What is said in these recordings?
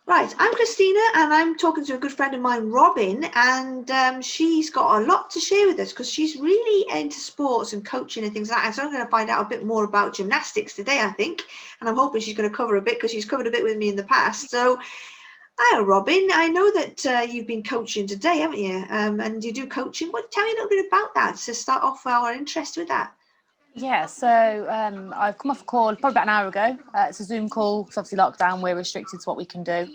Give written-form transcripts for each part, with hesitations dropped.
Right, I'm Christina, and I'm talking to a good friend of mine, Robyn, and she's got a lot to share with us because she's really into sports and coaching and things like that. So I'm going to find out a bit more about gymnastics today, I think, and I'm hoping she's going to cover a bit because she's covered a bit with me in the past. So, hi, Robyn. I know that you've been coaching today, haven't you? And you do coaching. Tell me a little bit about that to start off our interest with that. Yeah, so I've come off a call probably about an hour ago. It's a Zoom call because obviously lockdown, we're restricted to what we can do.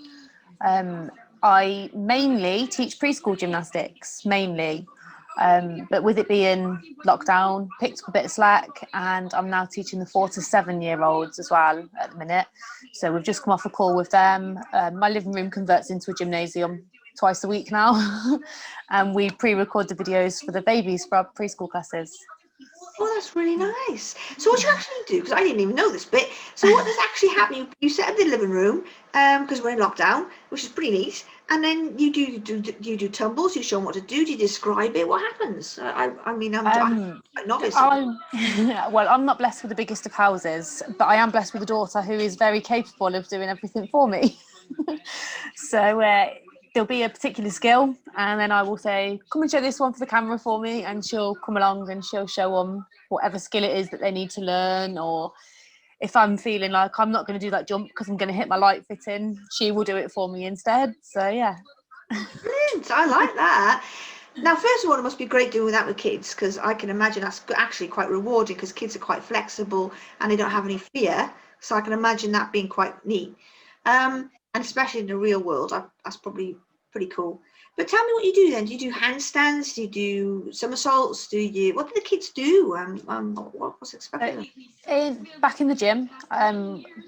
I mainly teach preschool gymnastics, but with it being lockdown, picked up a bit of slack, and I'm now teaching the 4 to 7 year olds as well at the minute. So we've just come off a call with them. My living room converts into a gymnasium twice a week now, and we pre-record the videos for the babies for our preschool classes. Oh, that's really nice. So what do you actually do? Because I didn't even know this bit. So what does actually happen? You set up the living room because we're in lockdown, which is pretty neat. And then you do tumbles. You show them what to do. Do you describe it? What happens? I mean, I'm a novice. I'm not blessed with the biggest of houses, but I am blessed with a daughter who is very capable of doing everything for me. So there'll be a particular skill, and then I will say, come and show this one for the camera for me, and she'll come along and she'll show them whatever skill it is that they need to learn. Or if I'm feeling like I'm not going to do that jump because I'm going to hit my light fitting, she will do it for me instead. So yeah. Brilliant. I like that. Now, first of all, it must be great doing that with kids because I can imagine that's actually quite rewarding because kids are quite flexible and they don't have any fear. So I can imagine that being quite neat. And especially in the real world, that's probably pretty cool. But tell me what you do then. Do you do handstands? Do you do somersaults? What do the kids do? What's expected of them? Back in the gym,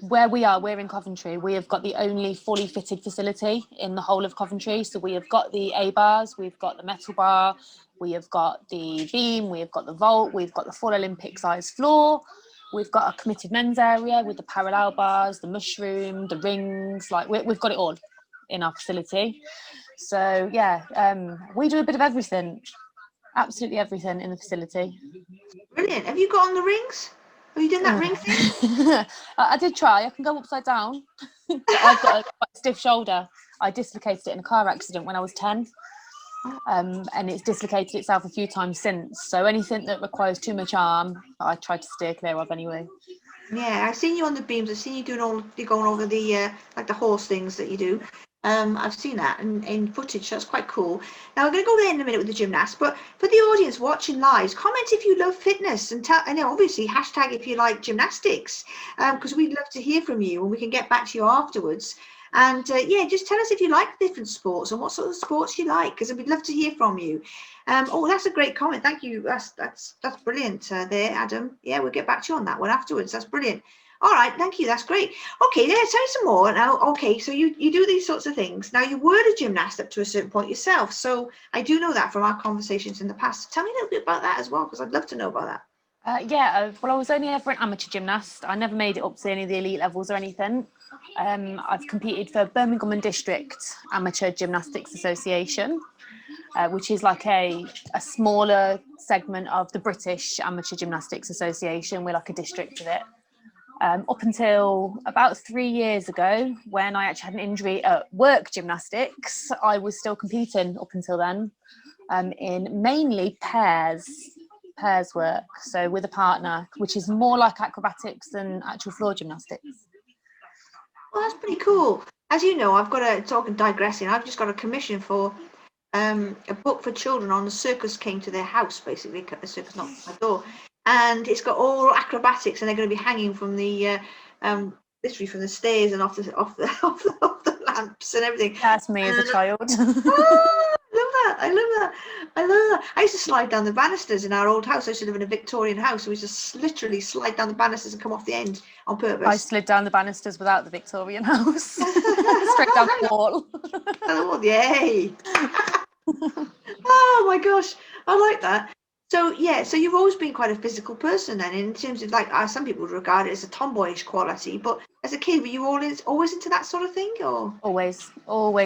where we're in Coventry, we have got the only fully fitted facility in the whole of Coventry. So we have got the A bars, we've got the metal bar, we have got the beam, we have got the vault, we've got the full Olympic size floor. We've got a committed men's area with the parallel bars, the mushroom, the rings. Like we've got it all in our facility. So yeah, we do a bit of everything, absolutely everything in the facility. Brilliant. Have you got on the rings? Have you done that ring thing? I did try. I can go upside down. I've got a quite stiff shoulder. I dislocated it in a car accident when I was 10. And it's dislocated itself a few times since. So anything that requires too much arm, I try to steer clear of anyway. Yeah, I've seen you on the beams. I've seen you you're going over the like the horse things that you do. I've seen that in footage. So that's quite cool. Now we're going to go there in a minute with the gymnast, but for the audience watching live, comment if you love fitness and tell. And obviously hashtag if you like gymnastics, because we'd love to hear from you and we can get back to you afterwards. And yeah, just tell us if you like different sports and what sort of sports you like, because we'd love to hear from you. Oh, that's a great comment. Thank you. That's brilliant there, Adam. Yeah, we'll get back to you on that one afterwards. That's brilliant. All right, thank you. That's great. Okay, let's tell you some more now. Okay, so you do these sorts of things. Now you were a gymnast up to a certain point yourself, so I do know that from our conversations in the past. Tell me a little bit about that as well, because I'd love to know about that. Well, I was only ever an amateur gymnast. I never made it up to any of the elite levels or anything. I've competed for Birmingham and District Amateur Gymnastics Association, which is like a smaller segment of the British Amateur Gymnastics Association. We're like a district of it. Up until about 3 years ago, when I actually had an injury at work gymnastics, I was still competing up until then, in mainly pairs work, so with a partner, which is more like acrobatics than actual floor gymnastics. Well, that's pretty cool. As you know, I've got a talking digressing. I've just got a commission for a book for children on the circus came to their house, basically. The circus knocked on my door, and it's got all acrobatics, and they're going to be hanging from the literally from the stairs and off the off the lamps and everything. That's me as a child. Oh, I love that. I love that. I used to slide down the banisters in our old house. I used to live in a Victorian house. So we just literally slide down the banisters and come off the end on purpose. I slid down the banisters without the Victorian house. Straight down the wall. Oh, yay. Oh my gosh, I like that. So yeah, so you've always been quite a physical person then, in terms of like some people would regard it as a tomboyish quality, but as a kid, were you always into that sort of thing, or? Always,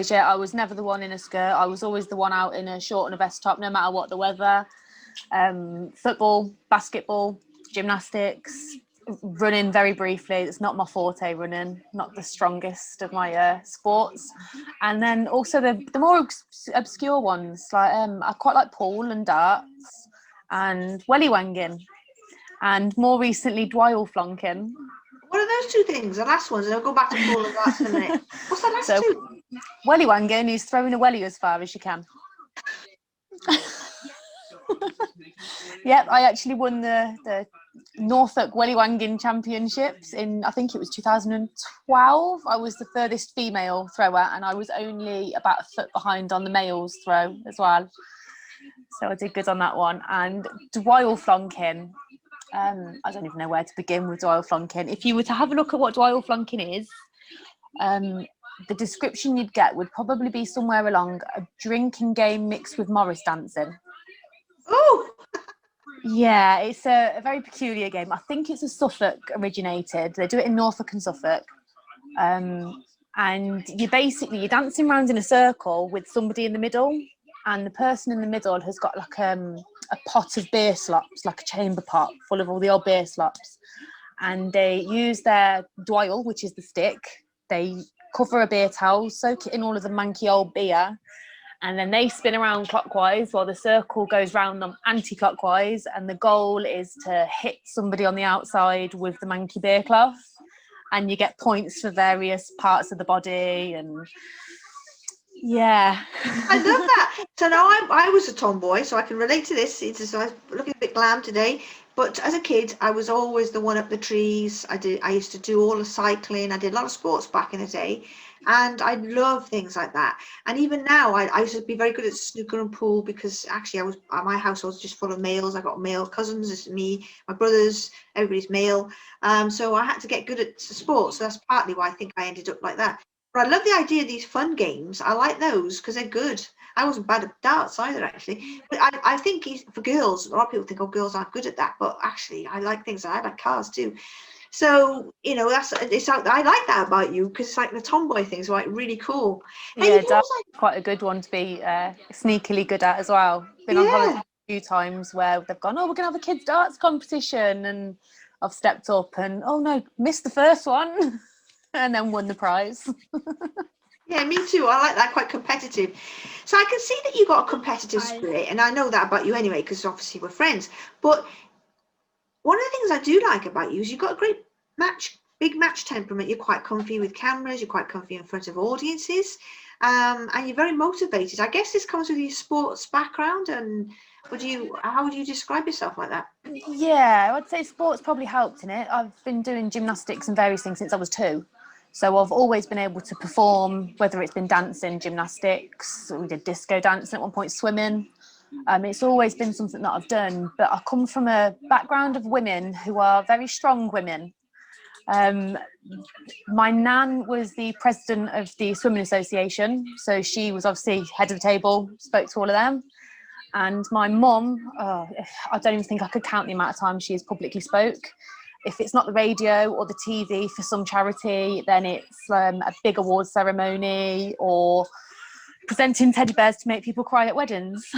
yeah. I was never the one in a skirt. I was always the one out in a short and a vest top, no matter what the weather. Football, basketball, gymnastics, running very briefly. It's not my forte, running, not the strongest of my sports. And then also the more obscure ones, like I quite like pool and darts and welly wanging, and more recently dwyle flonking. What are those two things? The last ones, and I'll go back to pool and darts in a minute. What's the last So two? welly wanging is throwing a welly as far as you can. Yep, I actually won the Norfolk Welly Wanging Championships in, I think it was 2012. I was the furthest female thrower, and I was only about a foot behind on the males throw as well. So I did good on that one. And dwyle flonking, I don't even know where to begin with dwyle flonking. If you were to have a look at what dwyle flonking is, the description you'd get would probably be somewhere along a drinking game mixed with Morris dancing. Oh, Yeah, it's a very peculiar game. I think it's a Suffolk originated. They do it in Norfolk and Suffolk. And you're dancing around in a circle with somebody in the middle, and the person in the middle has got like a pot of beer slops, like a chamber pot full of all the old beer slops. And they use their dwyle, which is the stick. They cover a beer towel, soak it in all of the manky old beer, and then they spin around clockwise while the circle goes round them anti-clockwise, and the goal is to hit somebody on the outside with the manky beer cloth, and you get points for various parts of the body. And yeah, I love that. So now I was a tomboy, so I can relate to this. So I'm looking a bit glam today, but as a kid, I was always the one up the trees. I used to do all the cycling. I did a lot of sports back in the day, and I love things like that. And even now, I used to be very good at snooker and pool, because actually my household was just full of males. I got male cousins, it's me, my brothers, everybody's male. So I had to get good at sports. So that's partly why I think I ended up like that. But I love the idea of these fun games. I like those because they're good. I wasn't bad at darts either, actually. But I think for girls, a lot of people think, oh, girls aren't good at that. But actually, I like things. I like cars too. So, I like that about you, because it's like the tomboy thing's like really cool. yeah, darts quite a good one to be sneakily good at as well. Been on holiday a few times where they've gone, oh, we're gonna have a kids darts competition, and I've stepped up and, oh no, missed the first one. And then won the prize. Yeah, me too. I like that, quite competitive. So I can see that you got a competitive spirit, and I know that about you anyway, because obviously we're friends. But one of the things I do like about you is you've got a great big match temperament. You're quite comfy with cameras. You're quite comfy in front of audiences, and you're very motivated. I guess this comes with your sports background. And how would you describe yourself like that? Yeah, I'd say sports probably helped in it. I've been doing gymnastics and various things since I was 2. So I've always been able to perform, whether it's been dancing, gymnastics, we did disco dancing at one point, swimming. It's always been something that I've done. But I come from a background of women who are very strong women. My nan was the president of the Swimming Association. So she was obviously head of the table, spoke to all of them. And my mum, I don't even think I could count the amount of times she has publicly spoke. If it's not the radio or the TV for some charity, then it's a big award ceremony or presenting teddy bears to make people cry at weddings.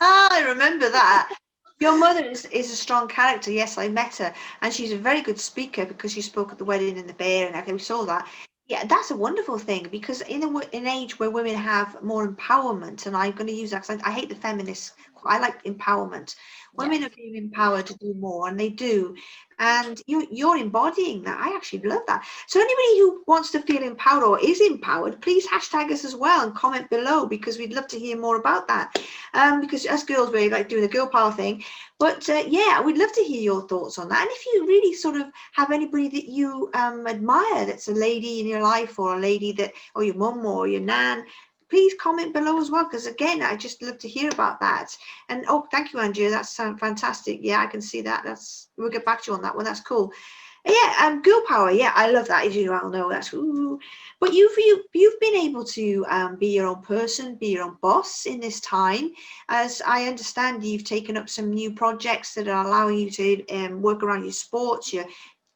I remember that. Your mother is a strong character. Yes, I met her, and she's a very good speaker, because she spoke at the wedding and the bear and everything. We saw that. Yeah, that's a wonderful thing, because in an age where women have more empowerment, and I'm going to use that because I hate the feminists. I like empowerment. Women are being empowered to do more, and they do. And you're embodying that. I actually love that. So anybody who wants to feel empowered or is empowered, please hashtag us as well and comment below, because we'd love to hear more about that. Because us girls, we like doing the girl power thing. But yeah, we'd love to hear your thoughts on that. And if you really sort of have anybody that you admire, that's a lady in your life, or a lady or your mum or your nan, please comment below as well, because again, I just love to hear about that. And thank you, Andrea, that's fantastic. Yeah, I can see that. We'll get back to you on that one. That's cool. Yeah, girl power. Yeah, I love that. As you all know, that's ooh. But you've been able to be your own person, be your own boss in this time. As I understand, you've taken up some new projects that are allowing you to work around your sports,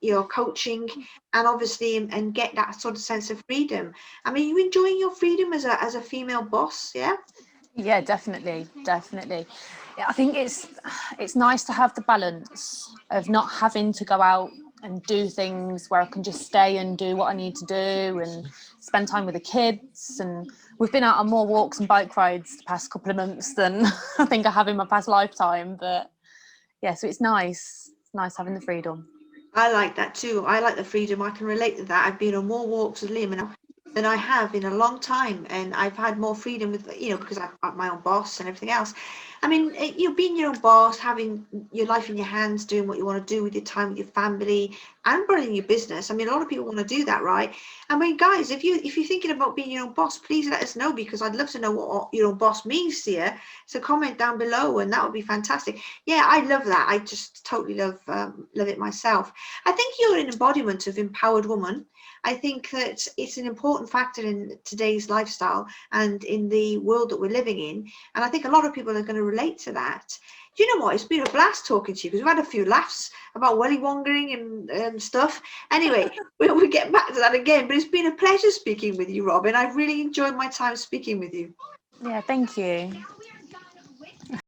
your coaching, and obviously and get that sort of sense of freedom. I mean, you enjoying your freedom as a female boss? Yeah, definitely. I think it's nice to have the balance of not having to go out and do things where I can just stay and do what I need to do and spend time with the kids. And we've been out on more walks and bike rides the past couple of months than I think I have in my past lifetime. But yeah, so it's nice. It's nice having the freedom. I like that too. I like the freedom. I can relate to that. I've been on more walks with Liam now than I have in a long time, and I've had more freedom with, because I've got my own boss and everything else. I mean, being your own boss, having your life in your hands, doing what you want to do with your time with your family, and running your business. I mean, a lot of people want to do that, right? I mean, guys, if you're thinking about being your own boss, please let us know, because I'd love to know what your own boss means to you. So comment down below, and that would be fantastic. Yeah, I love that. I just totally love it myself. I think you're an embodiment of empowered woman. I think that it's an important factor in today's lifestyle and in the world that we're living in. And I think a lot of people are going to relate to that. Do you know what? It's been a blast talking to you, because we've had a few laughs about welly wongering and stuff. Anyway, we'll get back to that again. But it's been a pleasure speaking with you, Robyn. I've really enjoyed my time speaking with you. Yeah, thank you.